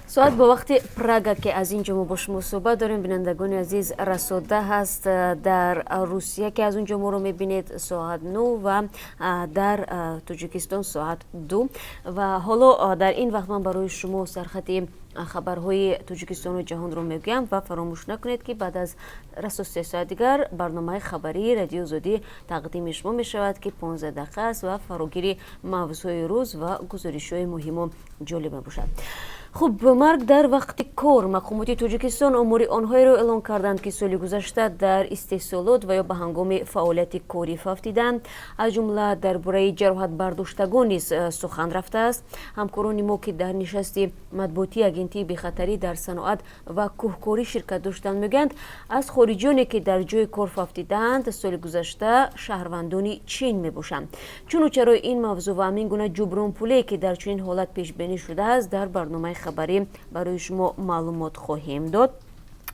соат ба вақти Прага ки аз инҷо мо бо шумо суҳбат дорем. Бинандагони азиз, расода ҳаст дар Русия ки аз онҷо моро мебинед соат 9 ва дар Тоҷикистон соат 2. ва ҳоло дар ин вақт ман барои шумо сархати хабарҳои Тоҷикистону ҷаҳонро мегӯям ва фаромӯш накунед ки баъд аз расо 3 соат дигар барномаи хабарии Радиои Озодӣ тақдими шумо мешавад ки 15 дақиқа аст ва фарогири мавзӯи рӯз ва гузоришҳои муҳиму ҷолиб мебошад. хуб, марг дар вақти кор. мақомоти Тоҷикистон омори онҳоеро эълон карданд ки соли гузашта дар истеҳсолот ва ё ба ҳангоми фаъолияти корӣ фавтиданд. аз ҷумла дар бораи ҷароҳатбардоштагон низ сухан рафтааст. ҳамкорони мо ки дар нишасти матбуотии агентии бехатарӣ дар саноат ва кӯҳкорӣ ширкат доштанд мегӯянд, аз хориҷоне ки дар ҷои кор фавтиданд соли гузашта шаҳрвандони чин мебошанд. чуну чаро ин мавзӯъ ва ҳамин гуна ҷубронпуле ки дар чунин ҳолат пешбинӣ шудааст дар барномаи хабарӣ барои шумо маълумот хоҳем дод.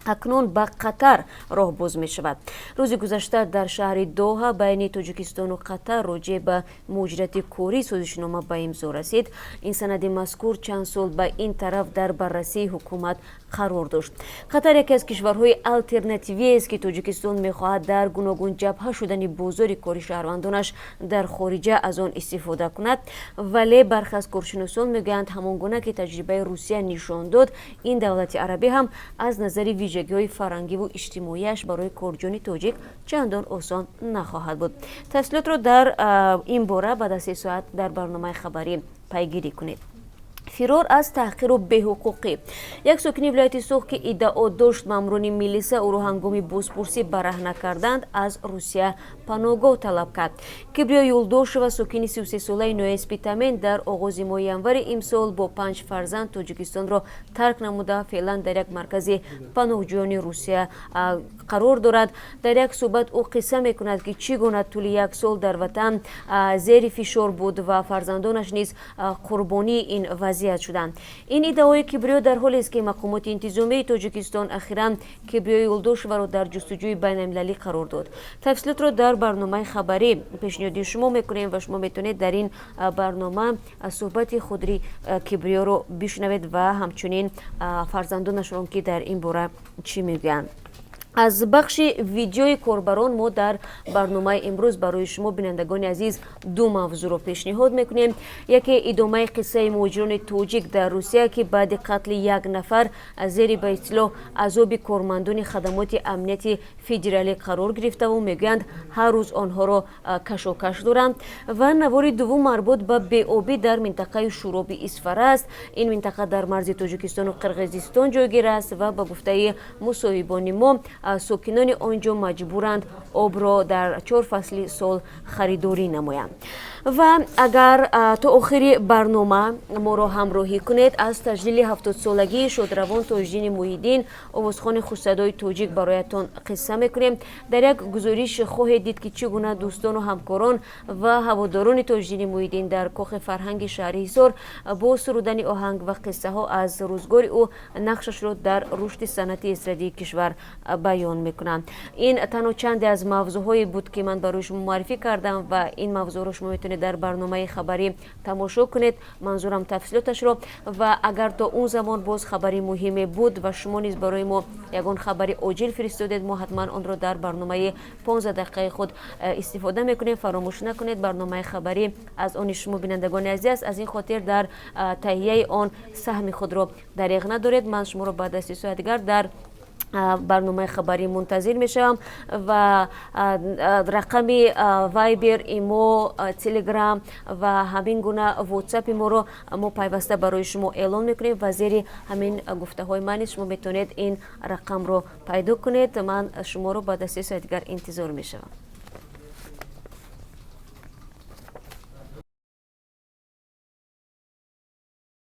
акнун ба қатар роҳ боз мешавад. рӯзи гузашта дар шаҳри Доҳа байни Тоҷикистону Қатар роҷеъ ба муоҷирати корӣ созишнома ба имзо расид. ин санади мазкур чанд сол ба ин тараф дар баррасии ҳукумат қарор дошт. қатар яке аз кишварҳои алтернативиест ки Тоҷикистон мехоҳад дар гуногун ҷабҳа шудани бозори кори шаҳрвандонаш дар хориҷа аз он истифода кунад. вале бархе аз коршиносон мегӯянд ҳамон гуна ки таҷрибаи Русия нишон дод, ин давлати арабӣ ҳам аз назари виҷагиҳои фарҳангиву иҷтимоияш барои корҷони тоҷик чандон осон нахоҳад буд. тафсилотро дар ин бора баъд аз 3 соат дар барномаи хабарӣ пайгирӣ кунед. фирор аз таҳқиру беҳуқуқӣ. як сокини вилояти Суғ ки иддао дошт маъмурони милиса ӯро ҳангоми бозпурсӣ бараҳна карданд, аз Русия паноҳгоҳ талаб кард. Кибриё Юлдошева, сокини 33-солаи Ноеспитамен, дар оғози моҳи январи имсол бо 5 фарзанд Тоҷикистонро тарк намуда феълан дар як маркази паноҳҷӯёни Русия қарор дорад. дар як суҳбат ӯ қисса мекунад ки чӣ гуна тӯли як сол дар ватан зери фишор буд ва фарзандонаш низ қурбонии ин вазъият шуданд. ин иддаои Кибриё дар ҳолест ки мақомоти интизомии Тоҷикистон ахиран Кибриёи Юлдошеваро дар ҷустуҷӯи байналмилалӣ қарор дод. тафсилотро дар барномаи хабарӣ пешниҳоди шумо мекунем ва шумо метавонед дар ин барнома суҳбати худри Кибриёро бишнавед ва ҳамчунин фарзандонашро ки дар ин бора чӣ мегӯянд. аз бахши видеои корбарон мо дар барномаи имрӯз барои шумо бинандагони азиз ду мавзӯъро пешниҳод мекунем. яке идомаи қиссаи муҳоҷирони тоҷик дар Русия ки баъди қатли як нафар зери ба истлоҳ азоби кормандони хадамоти амнияти федералӣ қарор гирифтаву мегӯянд ҳар рӯз онҳоро кашокаш доранд. ва навори дуввум марбут ба беобӣ дар минтақаи шуроби Исфара аст. ин минтақа дар марзи Тоҷикистону Қирғизистон ҷойгир аст ва ба гуфтаи мусоҳибони мо сокинони он ҷо маҷбуранд обро дар 4 фасли сол харидорӣ намоянд. ва агар то охири барнома моро ҳамроҳӣ кунед, аз таҷлили 70-солагии шодравон Тоҷдини Муҳиддин, овозхони хушсадои тоҷик бароятон қисса мекунем. дар як гузориш хоҳед дид ки чӣ гуна дӯстону ҳамкорон ва ҳаводорони Тоҷдини Муҳиддин дар кохи фарҳанги шаҳри Ҳисор бо сурудани оҳанг ва қиссаҳо аз рӯзгори ӯ нақшашро дар рушди санъати эстрадии кишвар баён мекунанд. ин танҳо чанде аз мавзӯъҳое буд ки ман барои шумо муаррифӣ кардам ва ин мавзӯъро шумо метавонед дар барномаи хабарӣ тамошо кунед. манзурам тафсилоташро. ва агар то он замон боз хабари муҳиме буд ва шумо низ барои мо ягон хабари оҷил фиристодед, мо ҳатман онро дар барномаи 15 дақиқаи худ истифода мекунем. фаромӯш накунед, барномаи хабарӣ аз они шумо бинандагони азиз аст. аз ин хотир дар таҳияи он саҳми худро дариғ надоред. ман шуморо баъд аз 3 соат дигар дар барномаи хабарӣ мунтазир мешавам ва рақами вайбер, имо, телеграм ва ҳамин гуна вотсапи моро мо пайваста барои шумо эълон мекунем ва зери ҳамин гуфтаҳои ман низ шумо метавонед ин рақамро пайдо кунед. ман шуморо баъд аз 3 соат дигар интизор мешавам.